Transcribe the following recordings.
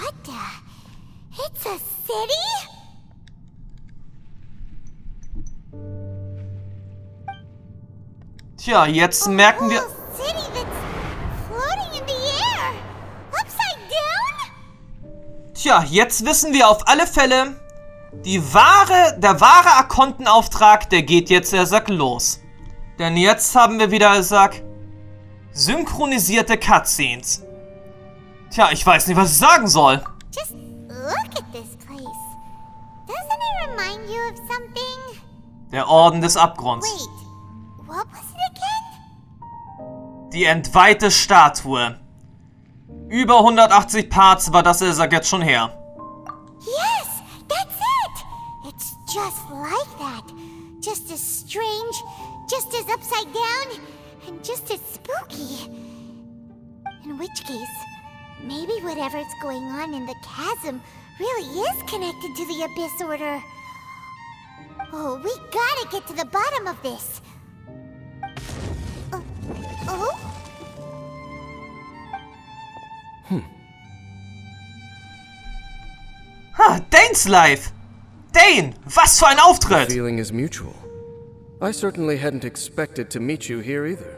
What the? It's a city? Tja, jetzt merken wir... City that's floating in the air. Upside down? Tja, jetzt wissen wir auf alle Fälle, der wahre Archontenauftrag, der geht jetzt, los. Denn jetzt haben wir wieder, synchronisierte Cutscenes. Tja, ich weiß nicht, was ich sagen soll. Just look at this place. Doesn't it remind you of something? Der Orden des Abgrunds. Wait, what was it again? Die entweihte Statue. Über 180 Parts war das, jetzt schon her. Yes, that's it! It's just like that. Just as strange, just as upside down, and just as spooky. In which case, maybe whatever's going on in the chasm really is connected to the Abyss Order. Oh, we gotta get to the bottom of this. Oh? Dainsleif! Dane, was für ein Auftritt! The feeling is mutual. I certainly hadn't expected to meet you here either.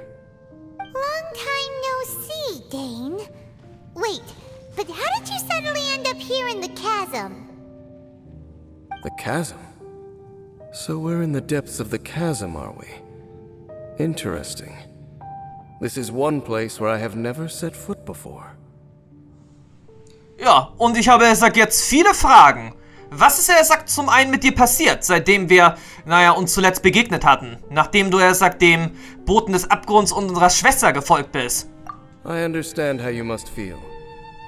Long time no see, Dane. Wait, but how did you suddenly end up here in the chasm? The chasm? So we're in the depths of the chasm, are we? Interesting. This is one place where I have never set foot before. Ja, und ich habe, jetzt viele Fragen. Was ist, zum einen mit dir passiert, seitdem wir, uns zuletzt begegnet hatten? Nachdem du, dem Boten des Abgrunds und unserer Schwester gefolgt bist? I understand how you must feel.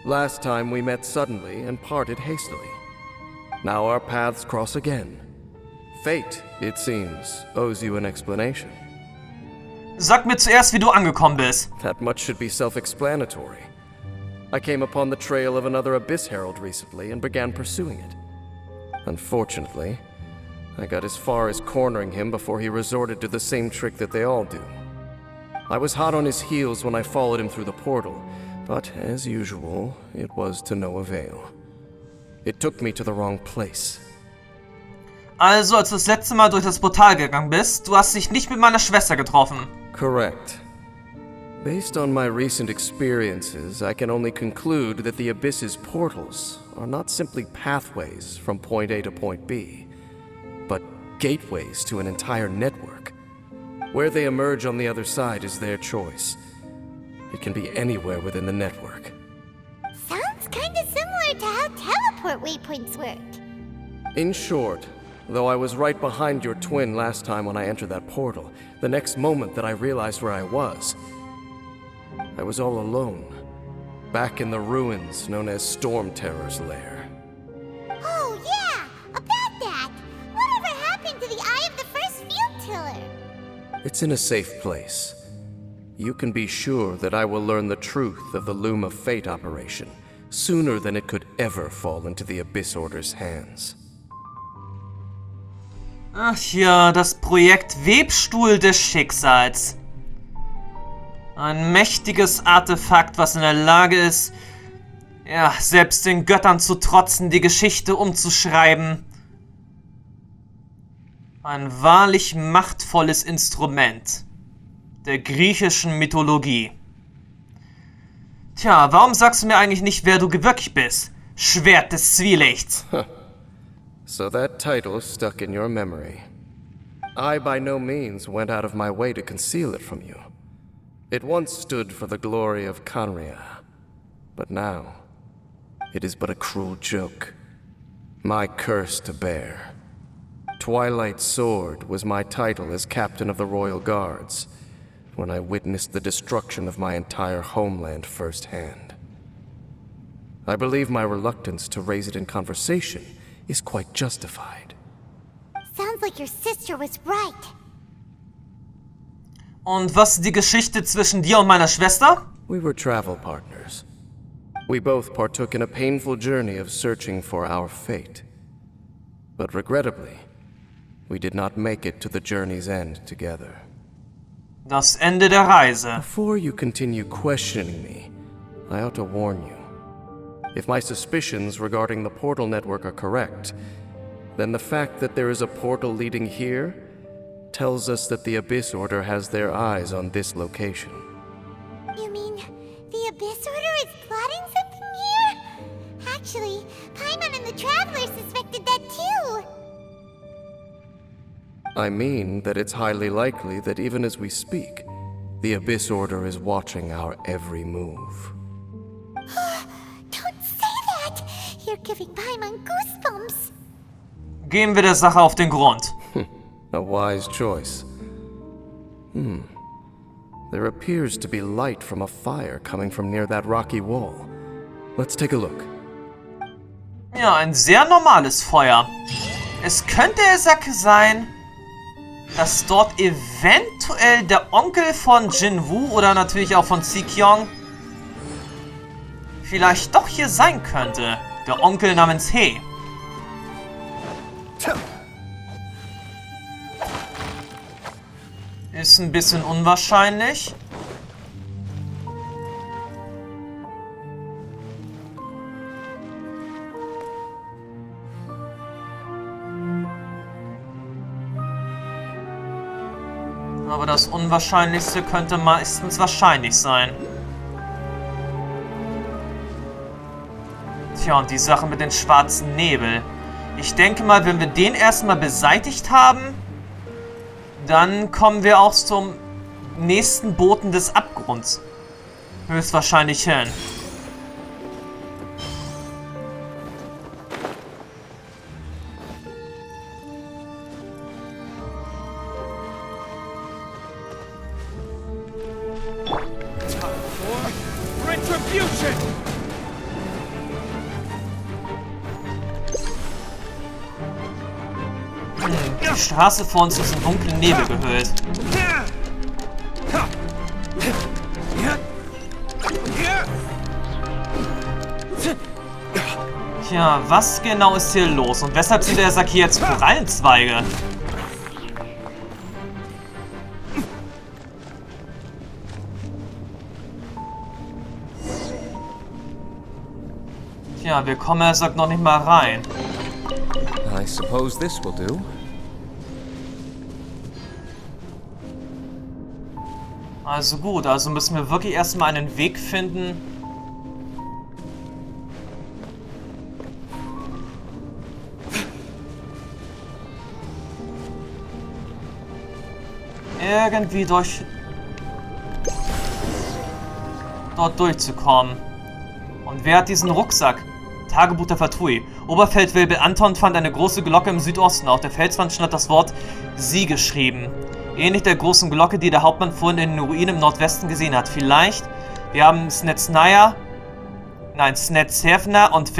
Last time we met suddenly and parted hastily. Now our paths cross again. Fate, it seems, owes you an explanation. Sag mir zuerst, wie du angekommen bist. That much should be self-explanatory. I came upon the trail of another Abyss Herald recently and began pursuing it. Unfortunately, I got as far as cornering him before he resorted to the same trick that they all do. I was hot on his heels when I followed him through the portal, but as usual, it was to no avail. It took me to the wrong place. Also, als du das letzte Mal durch das Portal gegangen bist, du hast dich nicht mit meiner Schwester getroffen. Correct. Based on my recent experiences, I can only conclude that the Abyss's portals are not simply pathways from point A to point B, but gateways to an entire network. Where they emerge on the other side is their choice. It can be anywhere within the network. Sounds kinda similar to how teleport waypoints work. In short, though I was right behind your twin last time when I entered that portal, the next moment that I realized where I was all alone, back in the ruins known as Storm Terror's lair. Oh yeah, about that! Whatever happened to the Eye of the First Field Tiller? It's in a safe place. You can be sure that I will learn the truth of the Loom of Fate operation sooner than it could ever fall into the Abyss Order's hands. Ach ja, das Projekt Webstuhl des Schicksals. Ein mächtiges Artefakt, was in der Lage ist, ja, selbst den Göttern zu trotzen, die Geschichte umzuschreiben. Ein wahrlich machtvolles Instrument der griechischen Mythologie. Tja, warum sagst du mir eigentlich nicht, wer du wirklich bist? Schwert des Zwielichts. So that title stuck in your memory. I by no means went out of my way to conceal it from you. It once stood for the glory of Canria, but now it is but a cruel joke. My curse to bear. Twilight Sword was my title as captain of the Royal Guards when I witnessed the destruction of my entire homeland firsthand. I believe my reluctance to raise it in conversation is quite justified. Sounds like your sister was right. Und was ist die Geschichte zwischen dir und meiner Schwester? We were travel partners. We both partook in a painful journey of searching for our fate. But regrettably, we did not make it to the journey's end together. Das Ende der Reise. Before you continue questioning me, I ought to warn you. If my suspicions regarding the portal network are correct, then the fact that there is a portal leading here tells us that the Abyss Order has their eyes on this location. You mean the Abyss Order is plotting something here? Actually, Paimon and the Traveler suspected that too. I mean that it's highly likely that even as we speak, the Abyss Order is watching our every move. Don't say that! You're giving Paimon goosebumps. Gehen wir der Sache auf den Grund. A wise choice. There appears to be light from a fire coming from near that rocky wall. Let's take a look. Ja, ein sehr normales Feuer. Es könnte sein, dass dort eventuell der Onkel von Jinwoo oder natürlich auch von Zikyong vielleicht doch hier sein könnte. Der Onkel namens He. Ist ein bisschen unwahrscheinlich. Aber das Unwahrscheinlichste könnte meistens wahrscheinlich sein. Tja, und die Sache mit den schwarzen Nebel. Ich denke mal, wenn wir den erstmal beseitigt haben, dann kommen wir auch zum nächsten Boten des Abgrunds. Höchstwahrscheinlich hin. Die Straße vor uns ist in dunklen Nebel gehüllt. Tja, was genau ist hier los? Und weshalb sieht der Saki jetzt Korallenzweige? Tja, wir kommen, er sagt, noch nicht mal rein. I suppose this will do. Also gut, also müssen wir wirklich erstmal einen Weg finden. Irgendwie dort durchzukommen. Und wer hat diesen Rucksack? Tagebuch der Fatui. Oberfeldwebel Anton fand eine große Glocke im Südosten. Auf der Felswand stand das Wort Sie geschrieben. Ähnlich der großen Glocke, die der Hauptmann vorhin in den Ruinen im Nordwesten gesehen hat. Vielleicht, wir haben Snetsevna und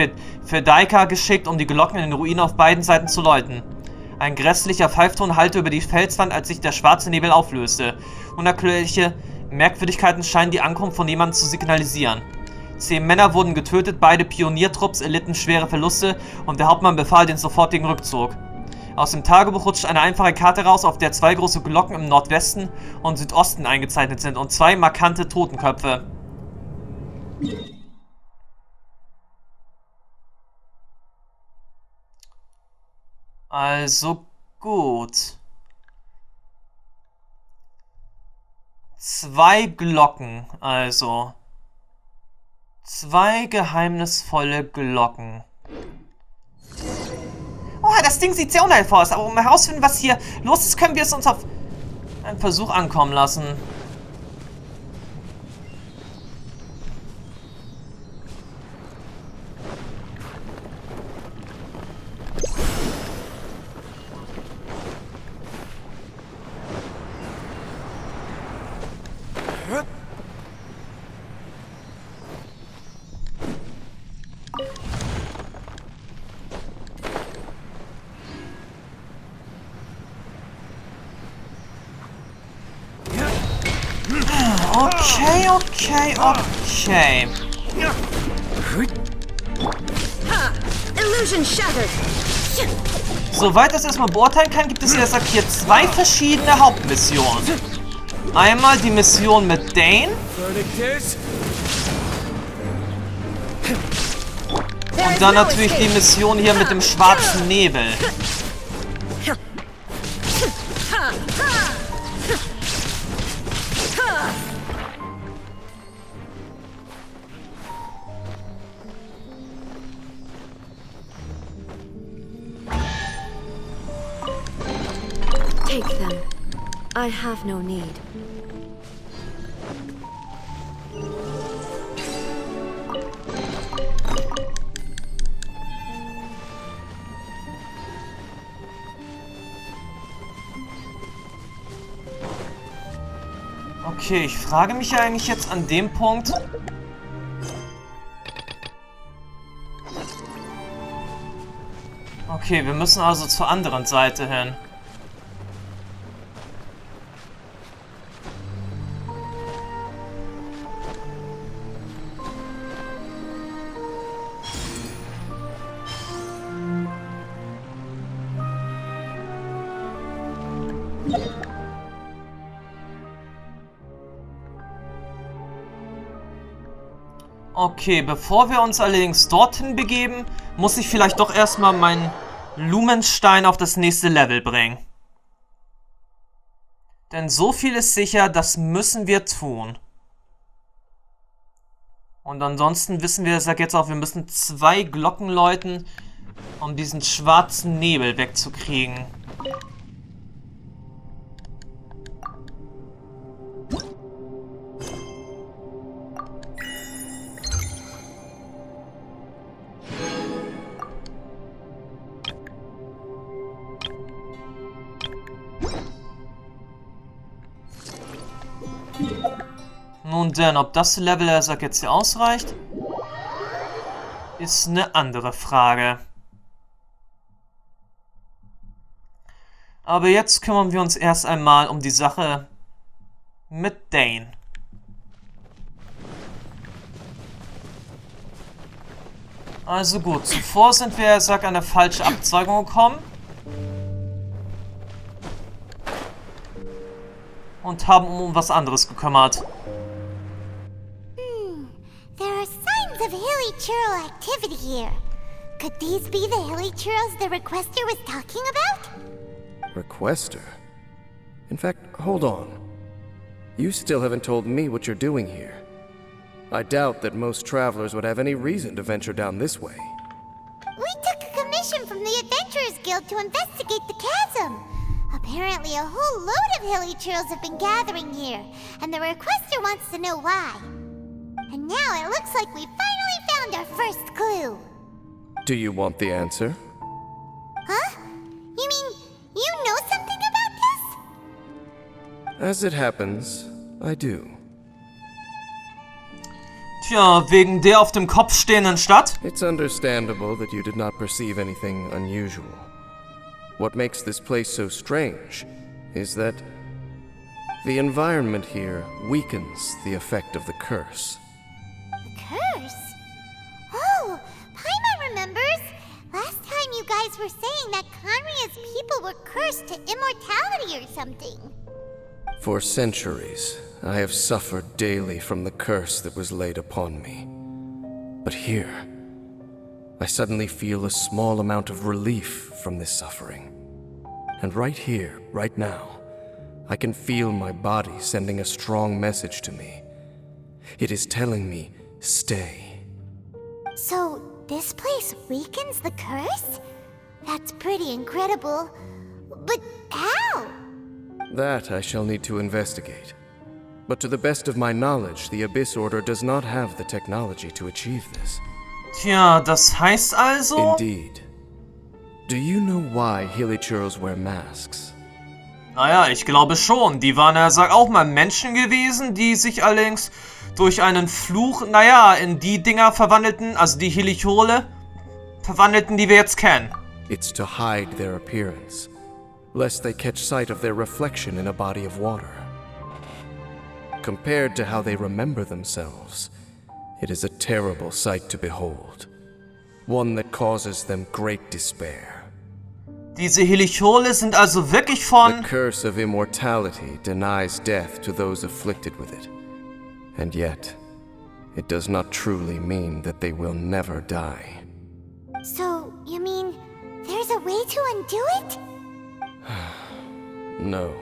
Fedaika geschickt, um die Glocken in den Ruinen auf beiden Seiten zu läuten. Ein grässlicher Pfeifton hallte über die Felswand, als sich der schwarze Nebel auflöste. Unerklärliche Merkwürdigkeiten scheinen die Ankunft von jemandem zu signalisieren. 10 Männer wurden getötet, beide Pioniertrupps erlitten schwere Verluste und der Hauptmann befahl den sofortigen Rückzug. Aus dem Tagebuch rutscht eine einfache Karte raus, auf der 2 große Glocken im Nordwesten und Südosten eingezeichnet sind und 2 markante Totenköpfe. Also gut. 2 Glocken, also. 2 geheimnisvolle Glocken. Oh, das Ding sieht sehr unheilvoll aus, aber um herauszufinden, was hier los ist, können wir es uns auf einen Versuch ankommen lassen. Okay. Illusion shattered. Soweit das erstmal beurteilen kann, gibt es jetzt hier 2 verschiedene Hauptmissionen. Einmal die Mission mit Denn. Und dann natürlich die Mission hier mit dem schwarzen Nebel. Take them. I have no need. Okay, ich frage mich ja eigentlich jetzt an dem Punkt... Okay, wir müssen also zur anderen Seite hin. Okay, bevor wir uns allerdings dorthin begeben, muss ich vielleicht doch erstmal meinen Lumenstein auf das nächste Level bringen. Denn so viel ist sicher, das müssen wir tun. Und ansonsten wissen wir, ich sag jetzt auch, wir müssen 2 Glocken läuten, um diesen schwarzen Nebel wegzukriegen. Nun denn, ob das Level, er sagt, jetzt hier ausreicht, ist eine andere Frage. Aber jetzt kümmern wir uns erst einmal um die Sache mit Denn. Also gut, zuvor sind wir, er sagt, an eine falsche Abzweigung gekommen. Und haben um was anderes gekümmert. There are signs of hilly churl activity here. Could these be the hilly churls the requester was talking about? Requester? In fact, hold on. You still haven't told me what you're doing here. I doubt that most travelers would have any reason to venture down this way. We took a commission from the Adventurers Guild to investigate the chasm. Apparently a whole load of hilly churls have been gathering here, and the requester wants to know why. And now it looks like we finally found our first clue. Do you want the answer? Huh? You mean you know something about this? As it happens, I do. Tja, wegen der auf dem Kopf stehenden Stadt? It's understandable that you did not perceive anything unusual. What makes this place so strange is that the environment here weakens the effect of the curse. Curse? Oh, Paimon remembers. Last time you guys were saying that Conria's people were cursed to immortality or something. For centuries, I have suffered daily from the curse that was laid upon me. But here, I suddenly feel a small amount of relief from this suffering. And right here, right now, I can feel my body sending a strong message to me. It is telling me, stay. So, this place weakens the curse? That's pretty incredible. But how? That I shall need to investigate. But to the best of my knowledge, the Abyss Order does not have the technology to achieve this. Tja, das heißt also... Indeed. Do you know why Hilichurls wear masks? Naja, ich glaube schon. Die waren, er sagt, auch mal Menschen gewesen, die sich allerdings durch einen Fluch, naja, in die Dinger verwandelten, also die Helichole verwandelten, die wir jetzt kennen. It's to hide their appearance, lest they catch sight of their reflection in a body of water. Compared to how they remember themselves, it is a terrible sight to behold. One that causes them great despair. Diese Helichole sind also wirklich von... The curse of immortality denies death to those afflicted with it. And yet, it does not truly mean that they will never die. to undo it? No.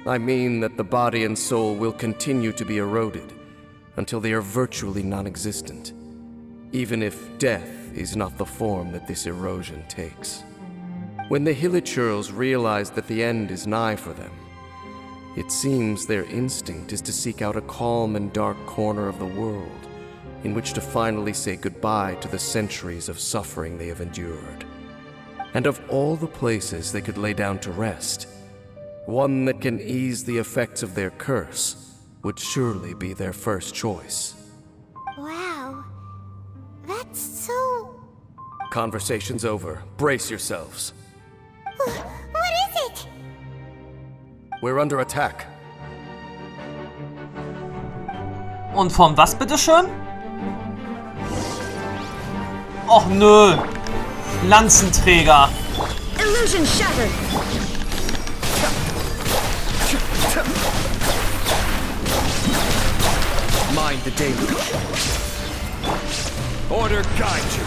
I mean that the body and soul will continue to be eroded until they are virtually non-existent, even if death is not the form that this erosion takes. When the Hilichurls realize that the end is nigh for them, it seems their instinct is to seek out a calm and dark corner of the world in which to finally say goodbye to the centuries of suffering they have endured. And of all the places they could lay down to rest, one that can ease the effects of their curse would surely be their first choice. Wow. That's so... Conversation's over. Brace yourselves. What is it? We're under attack. Und von was bitteschön? Och nö. Lanzenträger. Illusion shattered. Mind the deluge. Order guide you.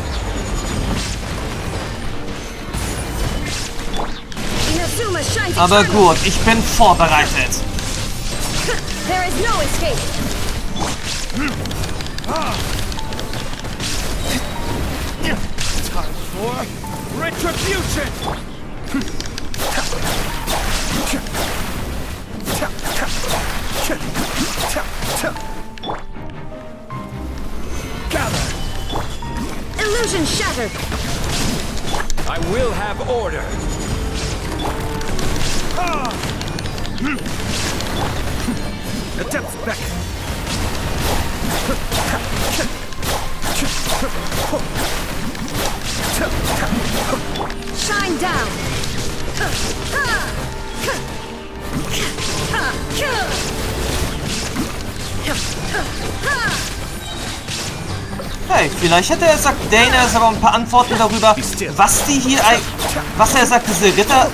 Inazuma shines Aber eternal. gut, ich bin vorbereitet. There is no escape. Time for retribution! Gather! Illusion shattered. I will have order! The depths beckon! Shine down. Hey, vielleicht hätte er gesagt, Dane ist aber ein paar Antworten darüber, was die hier, was er sagt, diese Ritter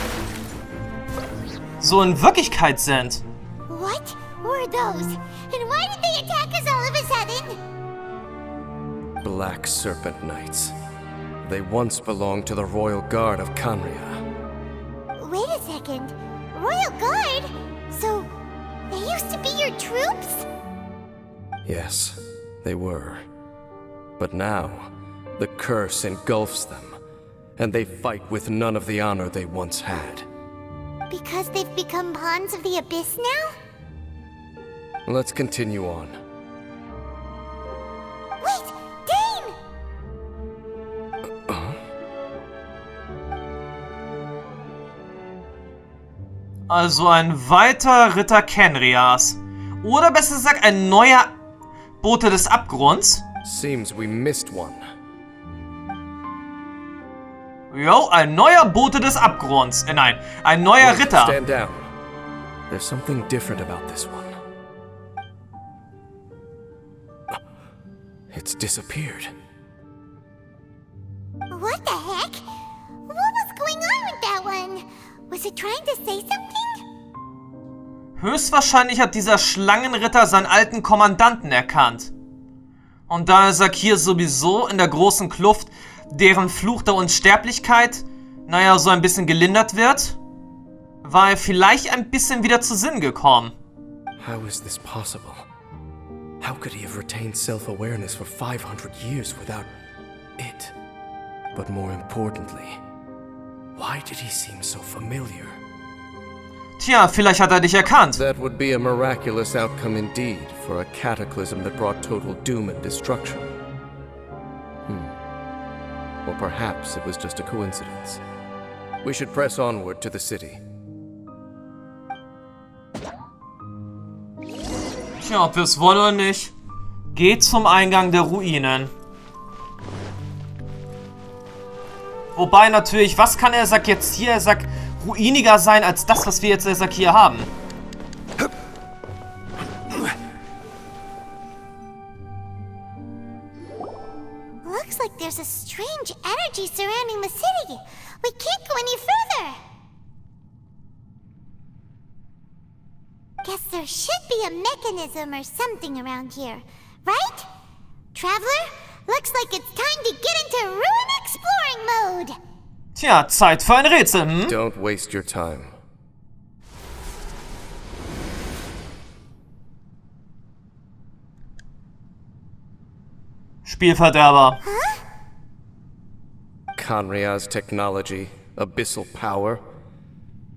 so in Wirklichkeit sind. What were those? And why did they attack us all of a sudden? Black Serpent Knights. They once belonged to the Royal Guard of Canria. Wait a second. Royal Guard? So, they used to be your troops? Yes, they were. But now, the curse engulfs them, and they fight with none of the honor they once had. Because they've become pawns of the Abyss now? Let's continue on. Wait! Dane! Also ein weiter Ritter Kenrias. Oder besser gesagt, ein neuer Bote des Abgrunds. Seems we missed one. Jo, ein neuer Bote des Abgrunds. Nein, ein neuer Wait, Ritter. stand down. There's something different about this one. It's disappeared. What the heck? What was going on with that one? Was it trying to say something? Höchstwahrscheinlich hat dieser Schlangenritter seinen alten Kommandanten erkannt. Und da ist er hier sowieso in der großen Kluft, deren Fluch der Unsterblichkeit, naja, so ein bisschen gelindert wird, war er vielleicht ein bisschen wieder zu Sinn gekommen. How is this possible? How could he have retained self-awareness for 500 years without it? But more importantly, why did he seem so familiar? Tja, vielleicht hat er dich erkannt. That would be a miraculous outcome indeed for a cataclysm that brought total doom and destruction. Or perhaps it was just a coincidence. We should press onward to the city. Tja, ob wir es wollen oder nicht, geht zum Eingang der Ruinen. Wobei natürlich, was kann er sagt jetzt hier? Er sagt, ruiniger sein als das, was wir jetzt er sagt hier haben. Looks like there's a strange energy surrounding the city. We can't go any further. Guess there should be a mechanism or something around here, right? Traveler, looks like it's time to get into ruin exploring mode. Tja, Zeit für ein Rätsel, hm? Don't waste your time. Spielverderber. Conria's technology, abyssal power.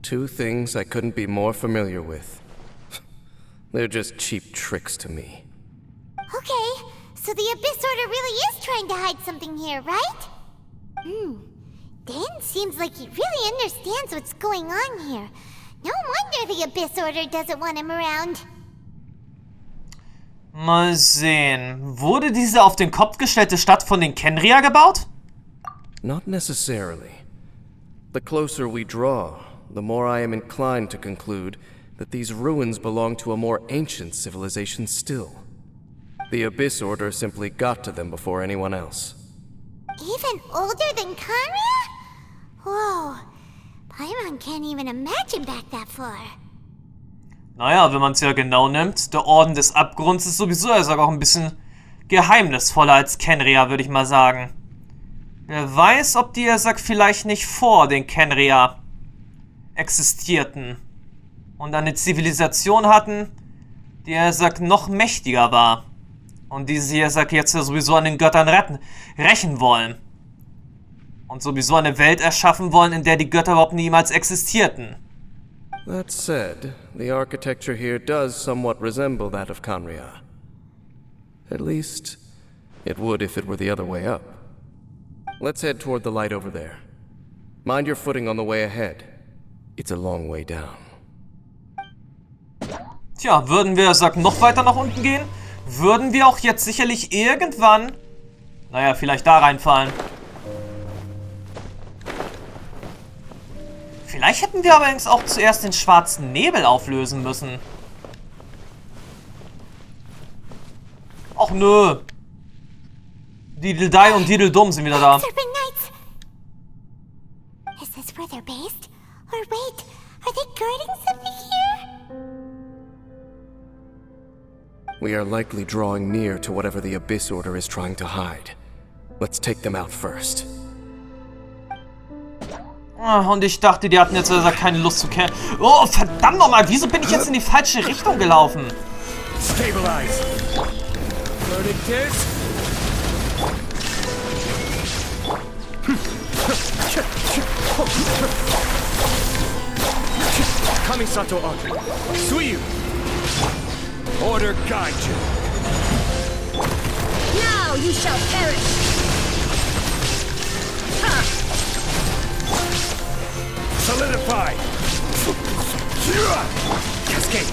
Two things I couldn't be more familiar with. They're just cheap tricks to me. Okay, so the Abyss Order really is trying to hide something here, right? Dan seems like he really understands what's going on here. No wonder the Abyss Order doesn't want him around. Mal sehen. Wurde diese auf den Kopf gestellte Stadt von den Kenria gebaut? Not necessarily. The closer we draw, the more I am inclined to conclude that these ruins belong to a more ancient civilization still. The Abyss Order simply got to them before anyone else. Even older than Conria? Whoa. Paimon can't even imagine back that far. Naja, wenn man es ja genau nimmt, der Orden des Abgrunds ist sowieso, er sagt auch ein bisschen geheimnisvoller als Kenria, würde ich mal sagen. Wer weiß, ob die, er sagt, vielleicht nicht vor den Kenria existierten und eine Zivilisation hatten, die, er sagt, noch mächtiger war. Und die sie, er sagt, jetzt ja sowieso an den Göttern rächen wollen. Und sowieso eine Welt erschaffen wollen, in der die Götter überhaupt niemals existierten. That said, the architecture here does somewhat resemble that of Conria. At least, it would if it were the other way up. Let's head toward the light over there. Mind your footing on the way ahead. It's a long way down. Tja, würden wir, er sagt, noch weiter nach unten gehen, würden wir auch jetzt sicherlich irgendwann, naja, vielleicht da reinfallen. Vielleicht hätten wir allerdings auch zuerst den schwarzen Nebel auflösen müssen. Och nö. Dideldei und Dideldum sind wieder da. Serpent Knights! Is this where they're based? Or wait, are they guarding something here? We are likely drawing near to whatever the Abyss Order is trying to hide. Let's take them out first. Und ich dachte, die hatten jetzt also keine Lust zu kämpfen. Oh, verdammt nochmal, wieso bin ich jetzt in die falsche Richtung gelaufen? Stabilize. Verdict is... Kamisato Orden. Suiyu. Order guide you. Now you shall perish! Ha! Solidify. Cascade.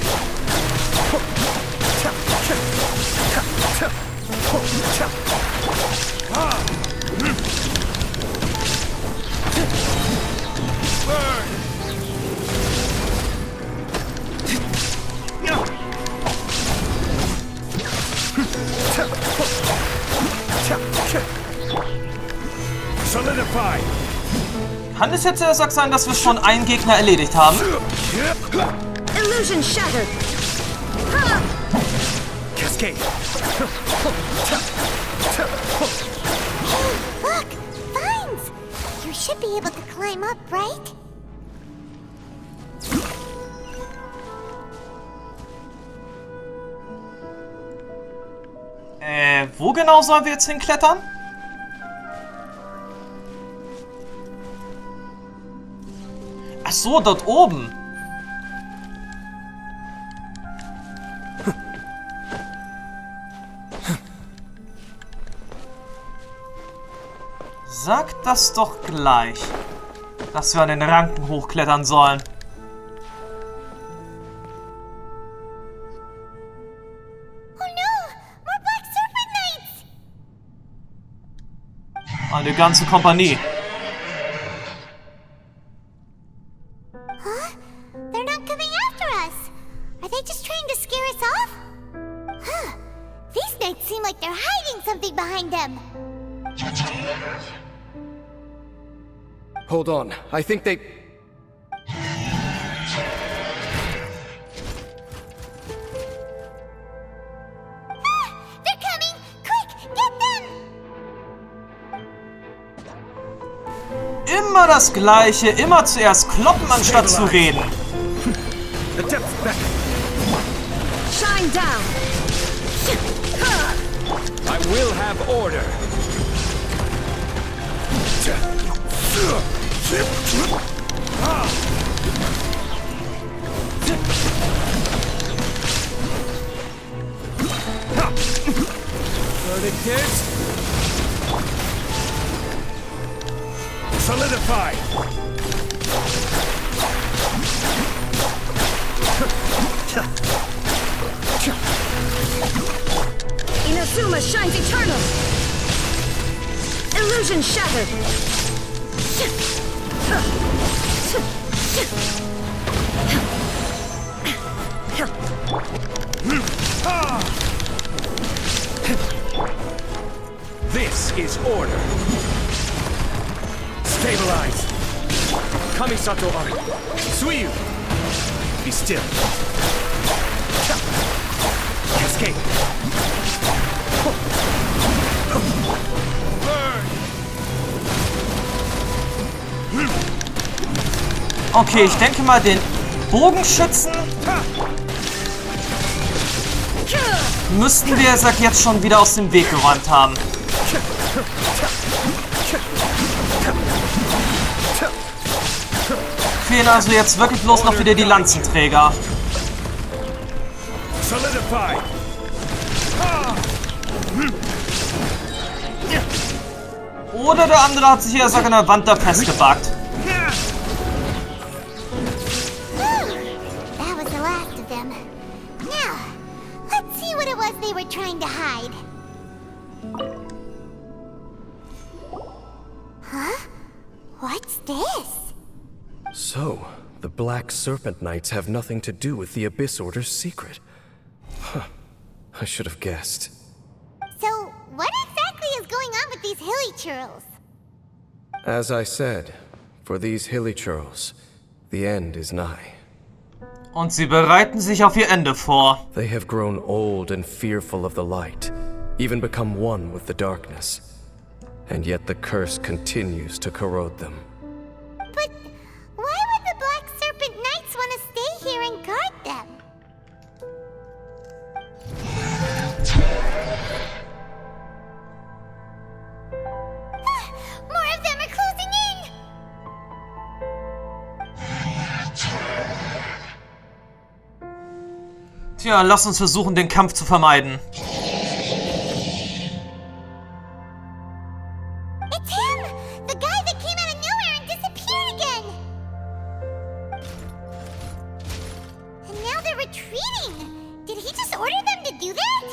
Burn. Solidify. Kann es jetzt erst sein, dass wir schon einen Gegner erledigt haben? Illusion shattered! Ha! Cascade. Look! Vines! You should be able to climb up, right? Wo genau sollen wir jetzt hinklettern? Ach so, dort oben. Sag das doch gleich, dass wir an den Ranken hochklettern sollen. Eine ganze Kompanie. Huh? They're not coming after us. Are they just trying to scare us off? Huh. These knights seem like they're hiding something behind them. Hold on, I think they... They're coming! Quick, get them! immer das Gleiche. Immer zuerst kloppen, anstatt zu reden. The depth back. Shine down! I will have order. Verdict is solidified. Inazuma shines eternal! Illusion shattered! This is order. Stabilize. Kamisato Ari. Suiyu. Be still. Cascade. Okay, ich denke mal, den Bogenschützen müssten wir, sag jetzt, schon wieder aus dem Weg geräumt haben. Fehlen also jetzt wirklich bloß noch wieder die Lanzenträger. Solidified. Oder der andere hat sich ja, sag, an der Wand da festgebackt. That was the last of them. Now, let's see what it was they were trying to hide. Huh? What's this? So, the Black Serpent Knights have nothing to do with the Abyss Order's secret. Huh. I should have guessed. So, what exactly is going on with these hilly churls? As I said, for these hilly churls, the end is nigh. Und sie bereiten sich auf ihr Ende vor. They have grown old and fearful of the light, even become one with the darkness. And yet the curse continues to corrode them. But why would the Black Serpent Knights want to stay here and guard them? More of them are closing in! Tja, lass uns versuchen, den Kampf zu vermeiden. It's him! The guy that came out of nowhere and disappeared again! And now they're retreating! Did he just order them to do that?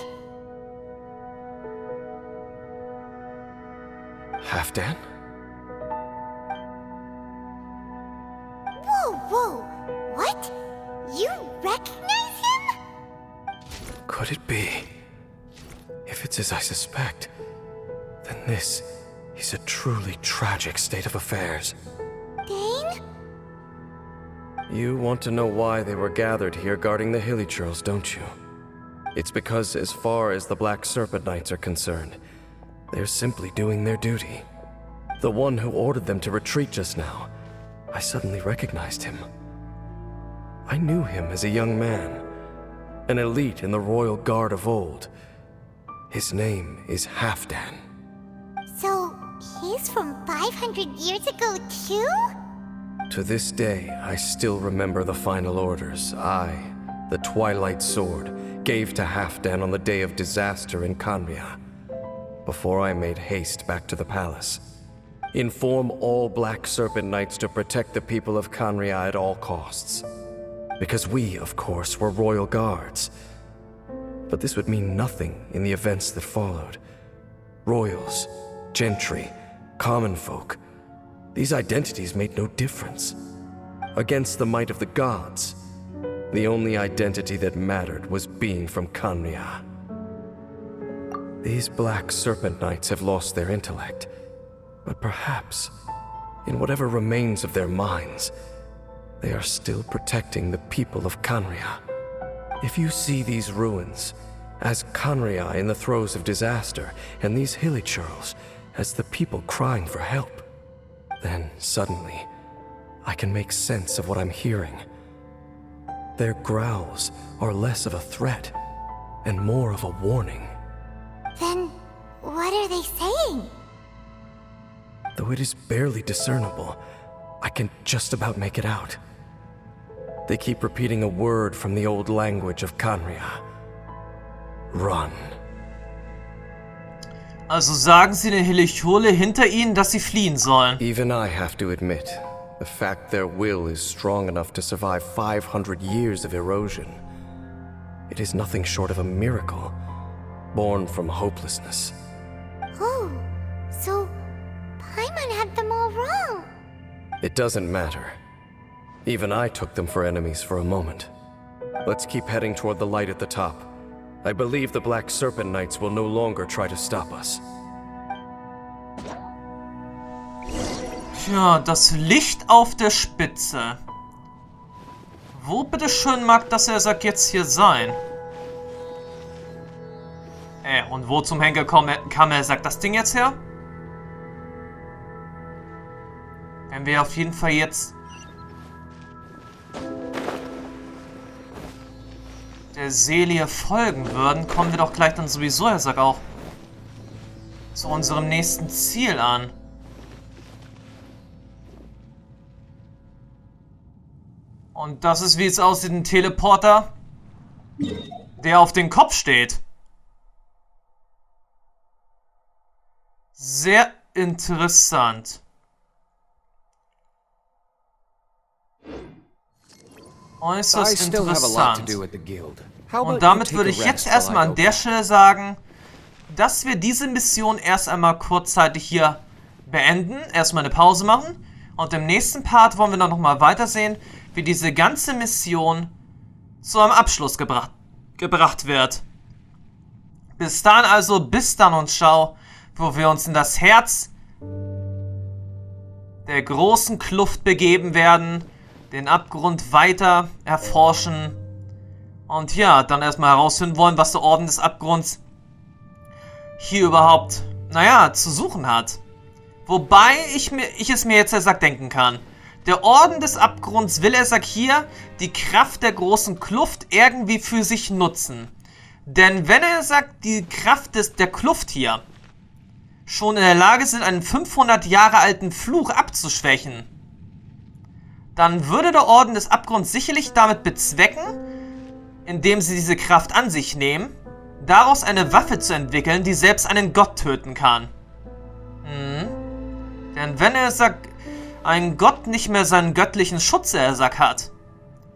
Halfdan? Whoa, whoa! What? You recognize him? Could it be? If it's as I suspect, then this is a truly tragic state of affairs. Dane? You want to know why they were gathered here guarding the hilly churls, don't you? It's because as far as the Black Serpent Knights are concerned, they're simply doing their duty. The one who ordered them to retreat just now, I suddenly recognized him. I knew him as a young man, an elite in the royal guard of old. His name is Halfdan. So, he's from 500 years ago too? To this day, I still remember the final orders I, the Twilight Sword, gave to Halfdan on the day of disaster in Canria, before I made haste back to the palace. Inform all Black Serpent Knights to protect the people of Canria at all costs. Because we, of course, were royal guards. But this would mean nothing in the events that followed. Royals, gentry, common folk, these identities made no difference. Against the might of the gods, the only identity that mattered was being from Canria. These Black Serpent Knights have lost their intellect, but perhaps, in whatever remains of their minds, they are still protecting the people of Canria. If you see these ruins as Canria in the throes of disaster, and these hilly churls as the people crying for help, Then, suddenly, I can make sense of what I'm hearing. Their growls are less of a threat and more of a warning. Then, what are they saying? Though it is barely discernible, I can just about make it out. They keep repeating a word from the old language of Khaenri'ah. Run. Also sagen sie den Helichole hinter ihnen, dass sie fliehen sollen. Even I have to admit, the fact their will is strong enough to survive 500 years of erosion. It is nothing short of a miracle, born from hopelessness. Oh, so Paimon had them all wrong. It doesn't matter. Even I took them for enemies for a moment. Let's keep heading toward the light at the top. I believe the Black Serpent Knights will no longer try to stop us. Tja, das Licht auf der Spitze. Wo bitteschön mag das Ersack jetzt hier sein? Und wo zum Henker kam Ersack das Ding jetzt her? Wenn wir auf jeden Fall jetzt der Seele folgen würden, kommen wir doch gleich dann sowieso, Ersack, auch zu unserem nächsten Ziel an. Und das ist, wie es aussieht, ein Teleporter, der auf den Kopf steht. Sehr interessant. Äußerst interessant. Und damit würde ich jetzt erstmal an der Stelle sagen, dass wir diese Mission erst einmal kurzzeitig hier beenden, erstmal eine Pause machen und im nächsten Part wollen wir dann nochmal weitersehen, wie diese ganze Mission zu einem Abschluss gebracht wird. Bis dann also, bis dann und ciao, wo wir uns in das Herz der großen Kluft begeben werden, den Abgrund weiter erforschen und ja, dann erstmal herausfinden wollen, was der Orden des Abgrunds hier überhaupt, naja, zu suchen hat. Wobei ich es mir jetzt Ersack denken kann. Der Orden des Abgrunds will Ersack hier die Kraft der großen Kluft irgendwie für sich nutzen. Denn wenn Ersack die Kraft der Kluft hier schon in der Lage sind, einen 500 Jahre alten Fluch abzuschwächen, dann würde der Orden des Abgrunds sicherlich damit bezwecken, indem sie diese Kraft an sich nehmen, daraus eine Waffe zu entwickeln, die selbst einen Gott töten kann. Denn wenn ein Gott nicht mehr seinen göttlichen Schutzersack hat,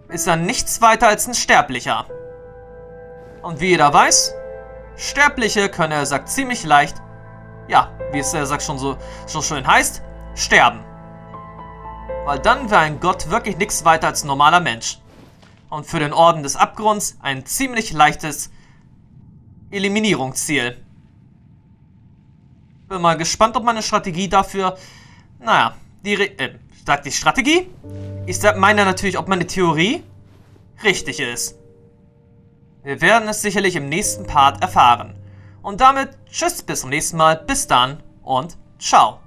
ist er nichts weiter als ein Sterblicher. Und wie jeder weiß, Sterbliche können Ersack ziemlich leicht, ja, wie es Ersack schon so schön heißt, sterben. Weil dann wäre ein Gott wirklich nichts weiter als ein normaler Mensch. Und für den Orden des Abgrunds ein ziemlich leichtes Eliminierungsziel. Bin mal gespannt, ob meine Strategie dafür, naja, die Strategie? Ich meine natürlich, ob meine Theorie richtig ist. Wir werden es sicherlich im nächsten Part erfahren. Und damit tschüss, bis zum nächsten Mal, bis dann und ciao.